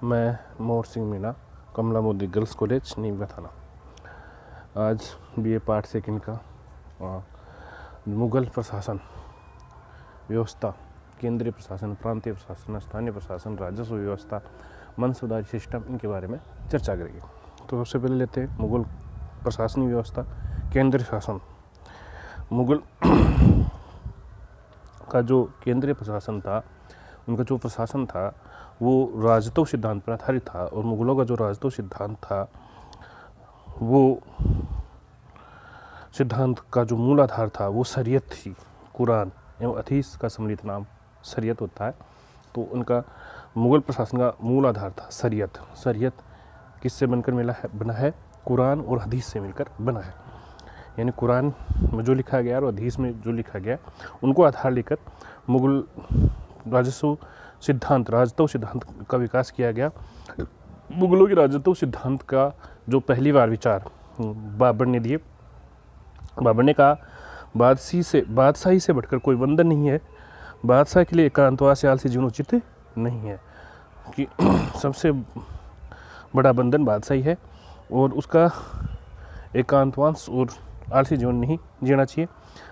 मैं मोहर सिंह मीणा, कमला Modi girls college Neemka थाना। आज बीए पार्ट सेकंड का मुगल प्रशासन व्यवस्था, केंद्रीय प्रशासन, प्रांतीय प्रशासन, स्थानीय प्रशासन, राजस्व व्यवस्था, मनसुदारी सिस्टम, इनके बारे में चर्चा करेंगे। तो सबसे पहले लेते हैं मुगल प्रशासनिक व्यवस्था, केंद्रीय शासन। मुगल का जो केंद्रीय प्रशासन था, उनका जो प्रशासन था वो राजतव सिद्धांत पर आधारित था, और मुगलों का जो राजतव सिद्धांत था वो सिद्धांत का जो मूल आधार था वो शरीयत थी। कुरान एवं हदीस का सम्मिलित नाम शरीयत होता है। तो उनका मुगल प्रशासन का मूल आधार था शरीयत। शरीयत किससे बनकर बना है? कुरान और हदीस से मिलकर बना है। यानी कुरान में जो लिखा गया और हदीस में जो लिखा गया, उनको आधार लेकर मुगल राजस्व राजतव सिद्धांत का विकास किया गया। मुगलों के राजतव सिद्धांत का जो पहली बार विचार बाबर ने दिए। बाबर ने कहा बादशाही से बढ़कर कोई बंधन नहीं है, बादशाह के लिए एकांतवास या आलसी जीवन उचित नहीं है, कि सबसे बड़ा बंधन बादशाही है और उसका एकांतवास और आलसी जीवन नहीं जीना चाहिए।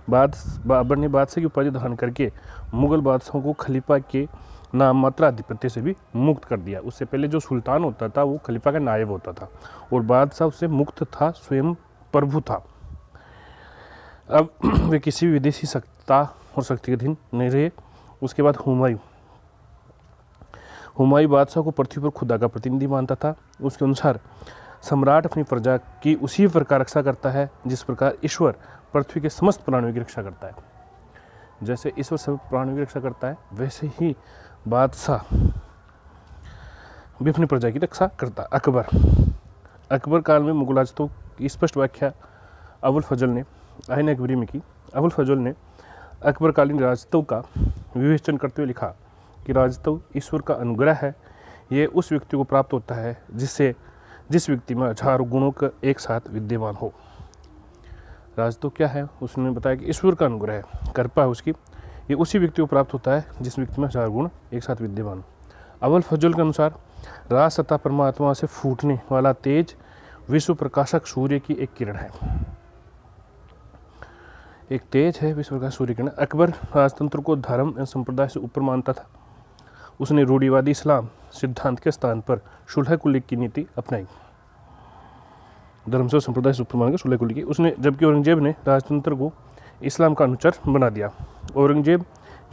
बाबर ने बादशाह की उपाधि धारण करके मुगल बादशाहों को खलीफा के नाम मात्र आधिपत्य से भी मुक्त कर दिया। उससे पहले जो सुल्तान होता था वो खलीफा का नायब होता था और बादशाह उससे मुक्त था, स्वयं प्रभु था। अब वे किसी भी विदेशी सत्ता और शक्ति के अधीन नहीं रहे। उसके बाद हुमायूं बादशाह को पृथ्वी पर खुदा का प्रतिनिधि मानता था। उसके अनुसार सम्राट अपनी प्रजा की उसी प्रकार रक्षा करता है जिस प्रकार ईश्वर पृथ्वी के समस्त प्राणियों की रक्षा करता है। जैसे ईश्वर सब प्राणियों की रक्षा करता है, वैसे ही बादशाह भी अपनी प्रजा की रक्षा करता। अकबर काल में मुगल राजतों की स्पष्ट व्याख्या अबुल फजल ने आईन अकबरी में की। अबुल फजल ने अकबरकालीन राजतों का विवेचन करते हुए लिखा कि राजतव ईश्वर का अनुग्रह है। ये उस व्यक्ति को प्राप्त होता है जिस व्यक्ति में 1000 गुणों का एक साथ विद्यमान हो। राजतव क्या है? उसने बताया कि ईश्वर का अनुग्रह है, कृपा है उसकी। ये उसी व्यक्ति को प्राप्त होता है जिस व्यक्ति में 1000 गुण एक साथ विद्यमान हो। अबुल फजल के अनुसार राज सत्ता परमात्मा से फूटने वाला तेज विश्व प्रकाशक सूर्य की एक किरण है। एक तेज है विश्व प्रकाश सूर्य किरण। अकबर राजतंत्र को धर्म एवं संप्रदाय से ऊपर मानता था। उसने रूढ़िवादी इस्लाम सिद्धांत के स्थान पर सुलह कुलीग की नीति अपनाई। धर्म से संप्रदाय से ऊपर मानकर सुलह कुलीग की उसने, जबकि औरंगजेब ने राजतंत्र को इस्लाम का अनुचर बना दिया। औरंगजेब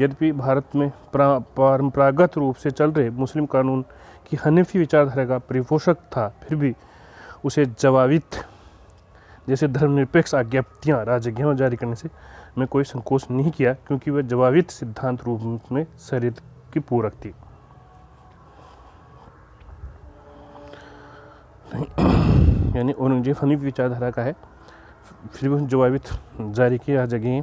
यद्यपि भारत में परंपरागत रूप से चल रहे मुस्लिम कानून की हनीफी विचारधारा का परिपोषक था, फिर भी उसे जवाबित जैसे धर्मनिरपेक्ष आज्ञाप्तियाँ राजज्ञाओं जारी करने से में कोई संकोच नहीं किया, क्योंकि वह जवाबित सिद्धांत रूप में शरीयत की पूरक थी। यानी औरंगजेब हनीफ विचारधारा का है, फिर भी जवाबित जारी किया जगह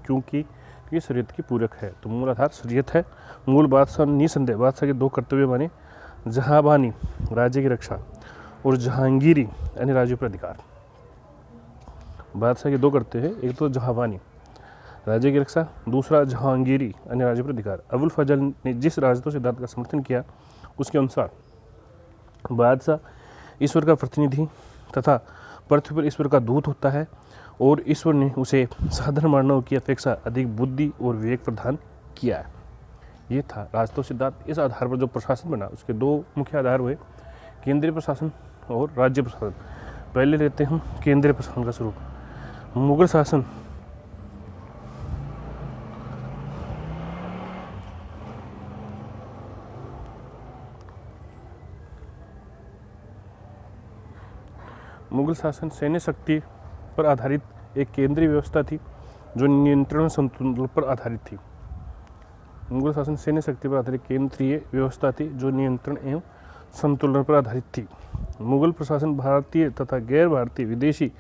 क्योंकि ये शरीयत की पूरक है। तो मूल आधार शरीयत है। मूल बादशाह निसंदेह बादशाह के 2 कर्तव्य माने, जहांबानी राज्य की रक्षा और जहांगीरी यानी राज्य पर अधिकार। बादशाह के 2 कर्तव्य हैं, एक तो जहांबानी राज्य की रक्षा, दूसरा जहांगीरी यानी राज्य पर अधिकार। अबुल फजल ने जिस राजतव सिद्धांत का समर्थन किया उसके अनुसार बादशाह ईश्वर का प्रतिनिधि तथा पृथ्वी पर ईश्वर का दूत होता है और ईश्वर ने उसे साधारण मानव की अपेक्षा अधिक बुद्धि और विवेक प्रदान किया है। ये था राजतव सिद्धांत। इस आधार पर जो प्रशासन बना उसके 2 मुख्य आधार हुए, केंद्रीय प्रशासन और राज्य प्रशासन। पहले लेते हैं हम केंद्रीय प्रशासन का स्वरूप। मुगल शासन सैन्य शक्ति पर आधारित एक केंद्रीय व्यवस्था थी जो नियंत्रण संतुलन पर आधारित थी। मुगल शासन सैन्य शक्ति पर आधारित केंद्रीय व्यवस्था थी जो नियंत्रण एवं संतुलन पर आधारित थी। मुगल प्रशासन भारतीय तथा गैर भारतीय विदेशी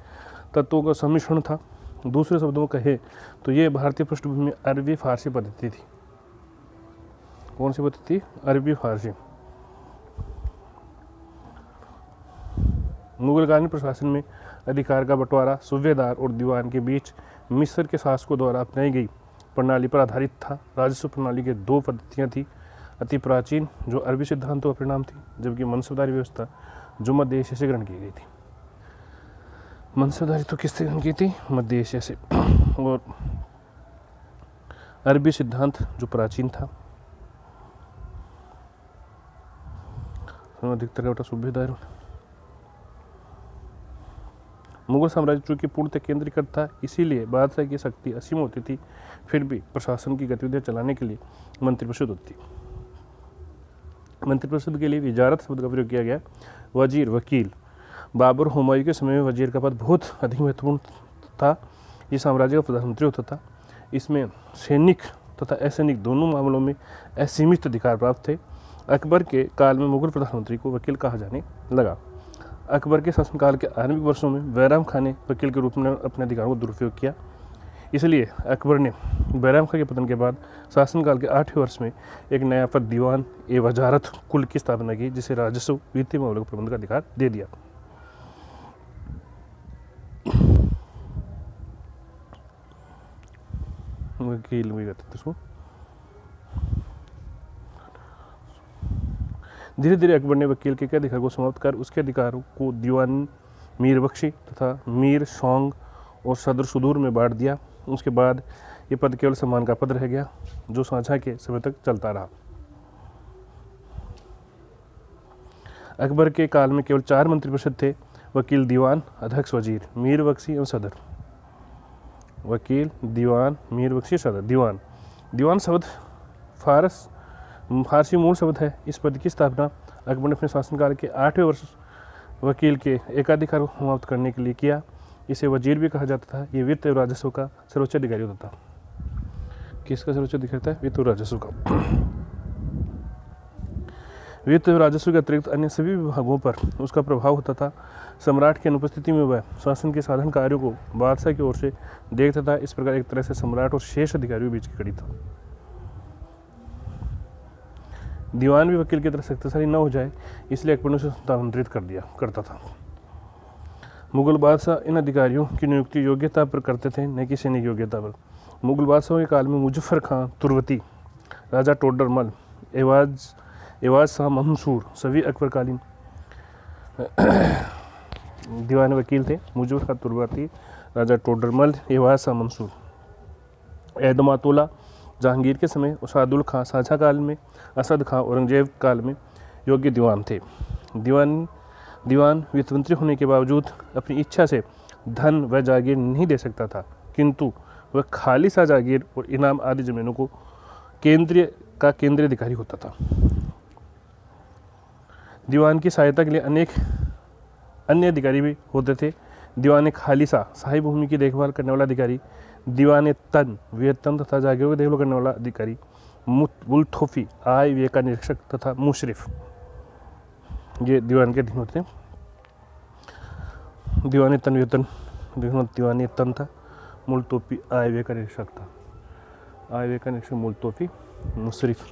तत्वों का सम्मिश्रण था। दूसरे शब्दों में कहे तो ये भारतीय पृष्ठभूमि में अरबी फारसी पद्धति थी। कौन सी पद्धति थी? अरबी फारसी। मुगलकालीन प्रशासन में अधिकार का बंटवारा सूबेदार और दीवान के बीच मिस्र के शासकों द्वारा अपनाई गई प्रणाली पर आधारित था। राजस्व प्रणाली के 2 पद्धतियाँ थी, अति प्राचीन जो अरबी सिद्धांतों का परिणाम थी, जबकि मनसबदारी व्यवस्था जो मध्य एशिया से ग्रहण की गई थी। मनसबदारी तो किससे ग्रहण की थी? मध्य एशिया से। और अरबी सिद्धांत जो प्राचीन था, अधिकतर का सूबेदार। मुगल साम्राज्य चूंकि पूर्णतः केंद्रीकृत था, इसीलिए बादशाह की शक्ति असीम होती थी, फिर भी प्रशासन की गतिविधियां चलाने के लिए मंत्रिपरिषद होती। मंत्रिपरिषद के लिए वजारत शब्द का प्रयोग किया गया। वजीर, वकील। बाबर हुमायूं के समय में वजीर का पद बहुत अधिक महत्वपूर्ण था। ये साम्राज्य का प्रधानमंत्री होता था। इसमें सैनिक तथा असैनिक दोनों मामलों में असीमित अधिकार प्राप्त थे। अकबर के काल में मुगल प्रधानमंत्री को वकील कहा जाने लगा। अकबर के शासनकाल के आरंभिक वर्षों में बैराम खां ने वकील के रूप में अपने अधिकारों को दुरुपयोग किया। इसलिए अकबर ने बैराम खां के पतन के बाद शासनकाल के 8वें वर्ष में एक नया पद दीवान ए वजारत कुल की स्थापना की, जिसे राजस्व वित्तीय मामलों के प्रबंध का अधिकार दे दिया। वकील भी कहते थे उसको। धीरे धीरे अकबर ने वकील के अधिकार को समाप्त कर उसके अधिकारों को दीवान मीर बख्शी तथा मीर सोंग और सदर सुदूर में बांट दिया। उसके बाद ये पद केवल सम्मान का पद रह गया, जो शाहजहां के समय तक चलता रहा। अकबर के काल में केवल 4 मंत्रिपरिषद थे: वकील, दीवान, अध्यक्ष, वजीर, मीर बख्शी और सदर। वकील, दीवान, मीर बख्शी, सदर। दीवान शब्द फारसी मूल शब्द है। इस पद की स्थापना अकबर ने अपने शासनकाल के 8वें वर्ष वकील के एकाधिकार को समाप्त करने के लिए किया। इसे वजीर भी कहा जाता था। ये वित्त और राजस्व का सर्वोच्च अधिकारी होता था। किसका सर्वोच्च अधिकारी था? वित्त और राजस्व का। वित्त और राजस्व के अतिरिक्त अन्य सभी विभागों पर उसका प्रभाव होता था। सम्राट की अनुपस्थिति में वह शासन के साधारण कार्यों को बादशाह की ओर से देखता था। इस प्रकार एक तरह से सम्राट और शेष अधिकारियों के बीच की कड़ी था। दीवान भी वकील की तरह शक्तिशाली न हो जाए, इसलिए अकबर ने उसे स्थानांतरित करता था। मुगल बादशाह इन अधिकारियों की नियुक्ति योग्यता पर करते थे, न कि सैनिक योग्यता पर। मुगल बादशाहों के काल में मुजफ्फर खां तुर्वती, राजा टोडरमल, एवाज शाह मंसूर सभी अकबरकालीन दीवान वकील थे। मुजफ्फर खां तुर्वती, राजा टोडरमल, एवाज शाह मंसूर, एदमातुल्ला जहांगीर के समय, उसादुल खां शाहजहां काल में, असद खां औरंगजेब काल में योग्य दीवान थे। दीवान वित्तमंत्री होने के बावजूद अपनी इच्छा से धन व जागीर नहीं दे सकता था, किंतु वह खाली सा जागीर और इनाम आदि जमीनों को केंद्रीय अधिकारी होता था। दीवान की सहायता के लिए अनेक अन्य अधिकारी भी होते थे। दीवान खालिसा शाही भूमि की देखभाल करने वाला अधिकारी, दीवान तन वेतन तथा जागीरों की देखभाल करने वाला अधिकारी, मुल्तोफी आय व्यय का निरीक्षक तथा मुशरिफ, ये दीवान के अधीन होते हैं। दीवान तन वेतन दीवान तन था, मुल्तोफी आय व्यय का निरीक्षक था। आय व्यय का निरीक्षक मुल्तोफी, मुशरिफ।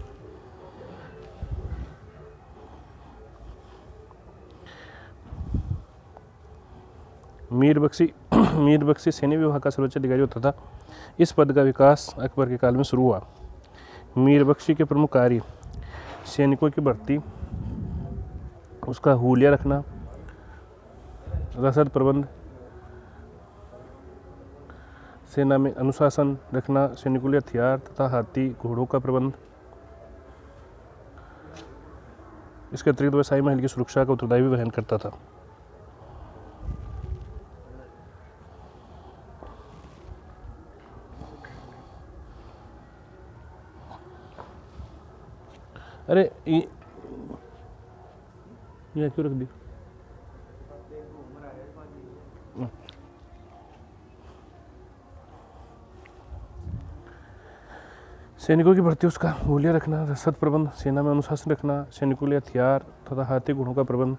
मीर बख्शी सैन्य विभाग का सर्वोच्च अधिकारी होता था। इस पद का विकास अकबर के काल में शुरू हुआ। मीर बख्शी के प्रमुख कार्य सैनिकों की भर्ती, उसका हुलिया रखना, रसद प्रबंध, सेना में अनुशासन रखना, सैनिकों के लिए हथियार तथा हाथी घोड़ों का प्रबंध। इसके अतिरिक्त वह शाही महल की सुरक्षा का उत्तरदायी भी वहन करता था। अरे ये क्यों रख दी? सैनिकों की भर्ती, उसका मूल्य रखना, रसद प्रबंध, सेना में अनुशासन रखना, सैनिकों के लिए हथियार तथा हाथी घोड़ों का प्रबंध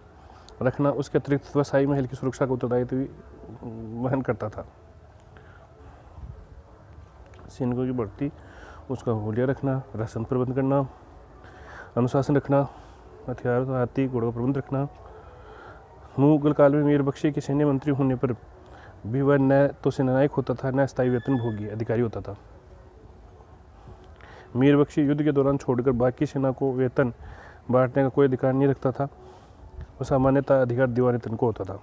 रखना। उसके अतिरिक्त वह शाही महल की सुरक्षा का उत्तरदायित्व भी वहन करता था। सैनिकों की भर्ती, उसका मूल्य रखना, रसद प्रबंध करना, अनुशासन रखना, हथियार तथा हाथी घोड़ों का प्रबंध रखना। मुगल काल में मीर बख्शी के सैन्य मंत्री होने पर भी वह न तो सेनानायक होता था, न स्थायी वेतन भोगी अधिकारी होता था। मीर बख्शी युद्ध के दौरान छोड़कर बाकी सेना को वेतन बांटने का कोई अधिकार नहीं रखता था। और सामान्यतः अधिकार दीवानी तन को होता था।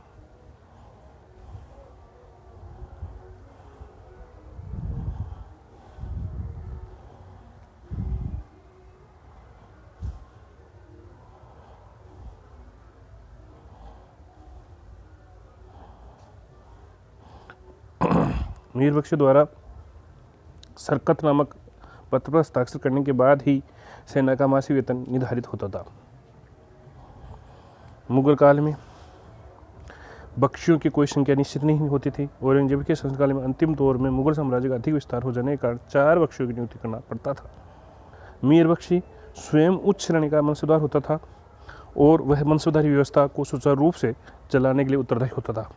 मीर बख्शी द्वारा सरकत नामक पत्र पर हस्ताक्षर करने के बाद ही सेना का मासिक वेतन निर्धारित होता था। मुगल काल में बख्शियों की कोई संख्या निश्चित नहीं होती थी। औरंगजेब के शासनकाल में अंतिम दौर में मुगल साम्राज्य का अधिक विस्तार हो जाने के कारण 4 बख्शियों की नियुक्ति करना पड़ता था। मीर बख्शी स्वयं उच्च श्रेणी का मनसबदार होता था और वह मनसबदारी व्यवस्था को सुचारू रूप से चलाने के लिए उत्तरदायी होता था।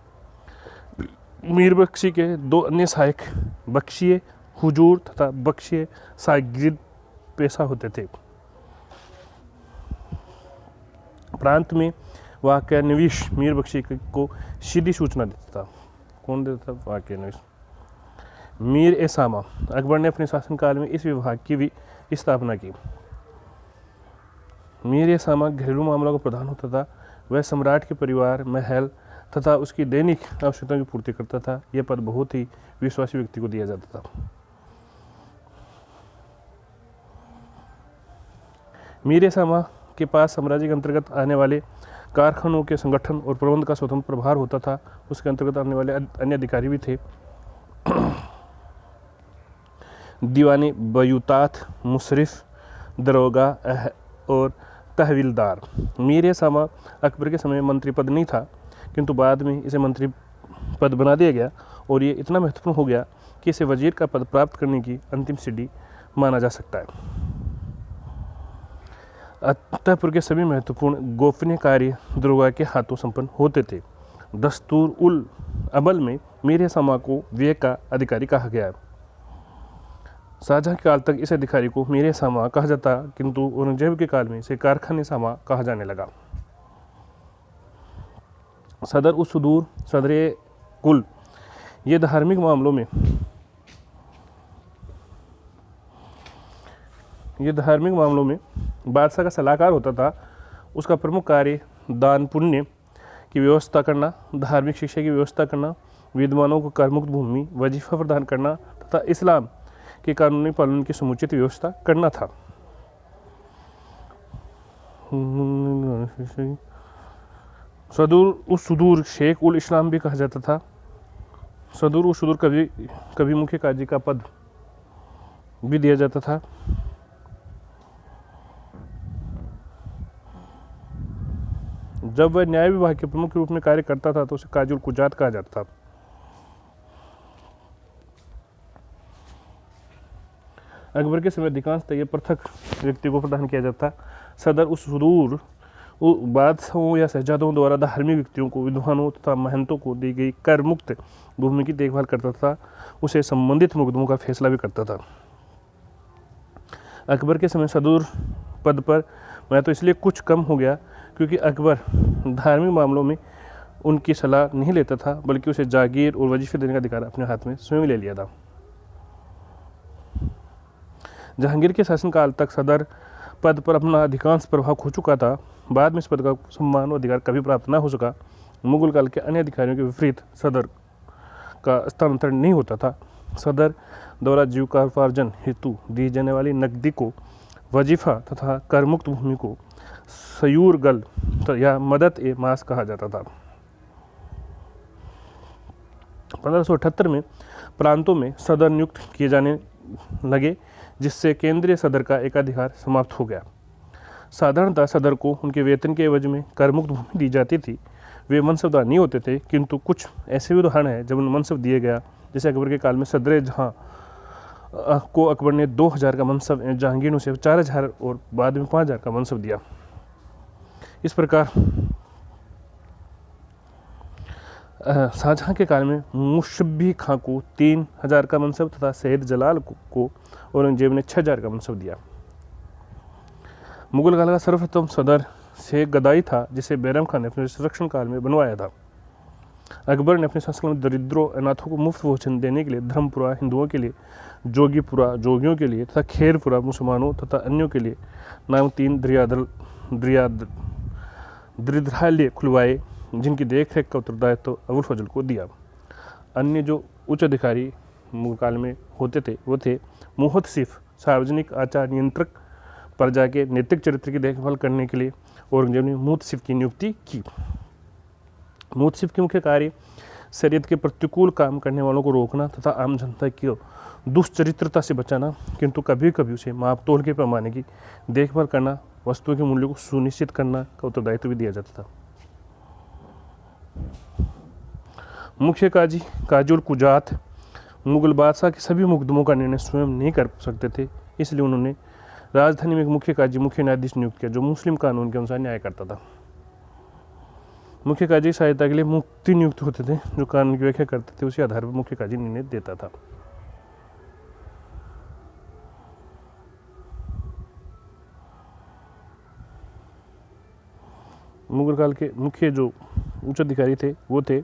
मीर बख्शी के 2 अन्य सहायक बख्शिए हुजूर तथा बख्शिए शागिर्द पेशा होते थे। प्रांत में वाक़या नवीश मीर बख्शी को सीधी सूचना देता था। कौन देता था? वाक़या नवीश। मीर ए सामा अकबर ने अपने शासनकाल में इस विभाग की भी स्थापना की। मीर ए सामा घरेलू मामलों का प्रधान होता था। वह सम्राट के परिवार, महल तथा उसकी दैनिक आवश्यकताओं की पूर्ति करता था। यह पद बहुत ही विश्वासी व्यक्ति को दिया जाता था। मीर ए सामा के पास साम्राज्य के अंतर्गत आने वाले कारखानों के संगठन और प्रबंध का स्वतंत्र प्रभार होता था। उसके अंतर्गत आने वाले अन्य अधिकारी भी थे। दीवानी बयूतात, मुशरिफ, दरोगा और तहवीलदार। मीर ए सामा अकबर के समय मंत्री पद नहीं था, किंतु बाद में इसे मंत्री पद बना दिया गया और ये इतना महत्वपूर्ण हो गया कि इसे वजीर का पद प्राप्त करने की अंतिम सीढ़ी माना जा सकता है। अंतःपुर के सभी महत्वपूर्ण गोपनीय कार्य दरोगा के हाथों संपन्न होते थे। दस्तूर उल अमल में मीर ए सामा को व्यय का अधिकारी कहा गया। शाहजहां के काल तक इस अधिकारी को मीर ए सामा कहा जाता, किंतु औरंगजेब के काल में इसे कारखाने सामा कहा जाने लगा। सदर उस सुदूर सदर कुल ये धार्मिक मामलों में बादशाह का सलाहकार होता था। उसका प्रमुख कार्य दान पुण्य की व्यवस्था करना, धार्मिक शिक्षा की व्यवस्था करना, विद्वानों को करमुक्त भूमि वजीफा प्रदान करना तथा इस्लाम के कानूनी पालन की समुचित व्यवस्था करना था। सदूर उस सुदूर शेख उल इस्लाम भी कहा जाता था। सदूर उस सुदूर कभी मुख्य काजी का पद भी दिया जाता था। जब वह न्याय विभाग के प्रमुख रूप में कार्य करता था तो उसे काजी उल कुजात कहा जाता था। अकबर के समय अधिकांशतः ये पृथक व्यक्ति को प्रदान किया जाता। सदर उस सुदूर बादशाहों या शहजादों द्वारा धार्मिक व्यक्तियों को, विद्वानों तथा महंतों को दी गई कर मुक्त भूमि की देखभाल करता था। उसे संबंधित मुकदमों का फैसला भी करता था। अकबर के समय सदूर पद पर मैं तो इसलिए कुछ कम हो गया क्योंकि अकबर धार्मिक मामलों में उनकी सलाह नहीं लेता था, बल्कि उसे जागीर और वजीफे देने का अधिकार अपने हाथ में स्वयं ले लिया था। जहांगीर के शासनकाल तक सदर पद पर अपना अधिकांश प्रभाव खो चुका था। बाद में इस पद का सम्मान और अधिकार कभी प्राप्त न हो सका। मुगल काल के अन्य अधिकारियों के विपरीत सदर का स्थानांतरण नहीं होता था। सदर द्वारा जीविकोपार्जन हेतु दी जाने वाली नकदी को वजीफा तथा करमुक्त भूमि को सयूरगल या मदद ए मास कहा जाता था। 1578 में प्रांतों में सदर नियुक्त किए जाने लगे, जिससे केंद्रीय सदर का एकाधिकार समाप्त हो गया। साधारणतः सदर को उनके वेतन के एवज में करमुक्त भूमि दी जाती थी। वे मनसबदार नहीं होते थे, किंतु कुछ ऐसे भी उदाहरण हैं जब उन्हें मनसब दिया गया। जैसे अकबर के काल में सदर जहां को अकबर ने 2000 का मनसब, जहांगीर ने उसे 4000 और बाद में 5000 का मनसब दिया। इस प्रकार शाहजहां के काल में मुशब्बी खां को 3000 का मनसब तथा सैयद जलाल को औरंगजेब ने 6000 का मनसब दिया। मुगल काल का सर्वप्रथम सदर शेख गदाई था, जिसे बैरम खान ने अपने संरक्षण काल में बनवाया था। अकबर ने अपने शासनकाल में दरिद्रों अनाथों को मुफ्त भोजन देने के लिए धर्मपुरा हिंदुओं के लिए, जोगीपुरा जोगियों के लिए तथा खेरपुरा मुसलमानों तथा अन्यों के लिए नाम 3 दृढ़ालय खुलवाए, जिनकी देख रेख का उत्तरदायित्व तो अबुल फजल को दिया। अन्य जो उच्च अधिकारी मुगल काल में होते थे वो थे मुहतसिफ, सार्वजनिक आचार नियंत्रक, प्रजा के नैतिक चरित्र की देखभाल करने के लिए औरंगजेब ने मुहतसिफ की नियुक्ति की। मुहतसिफ के मुख्य कार्य शरीयत के प्रतिकूल काम करने वालों को रोकना तथा आम जनता की दुष्चरित्रता से बचाना, किंतु कभी कभी उसे माप तोल के पैमाने की देखभाल करना, वस्तुओं के मूल्य को सुनिश्चित करना का उत्तरदायित्व भी दिया जाता था। मुख्य काजी और कुजात मुगल बादशाह के सभी मुकदमों का निर्णय स्वयं नहीं कर सकते थे, इसलिए उन्होंने राजधानी में एक मुख्य काजी, मुख्य न्यायाधीश नियुक्त किया जो मुस्लिम कानून के अनुसार न्याय करता था। मुख्य काजी की सहायता के लिए मुफ्ती नियुक्त होते थे जो कानून की व्याख्या करते थे, उसी आधार पर मुख्य काजी निर्णय देता था। मुगल काल के मुख्य जो उच्च अधिकारी थे वो थे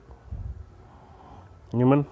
यमन,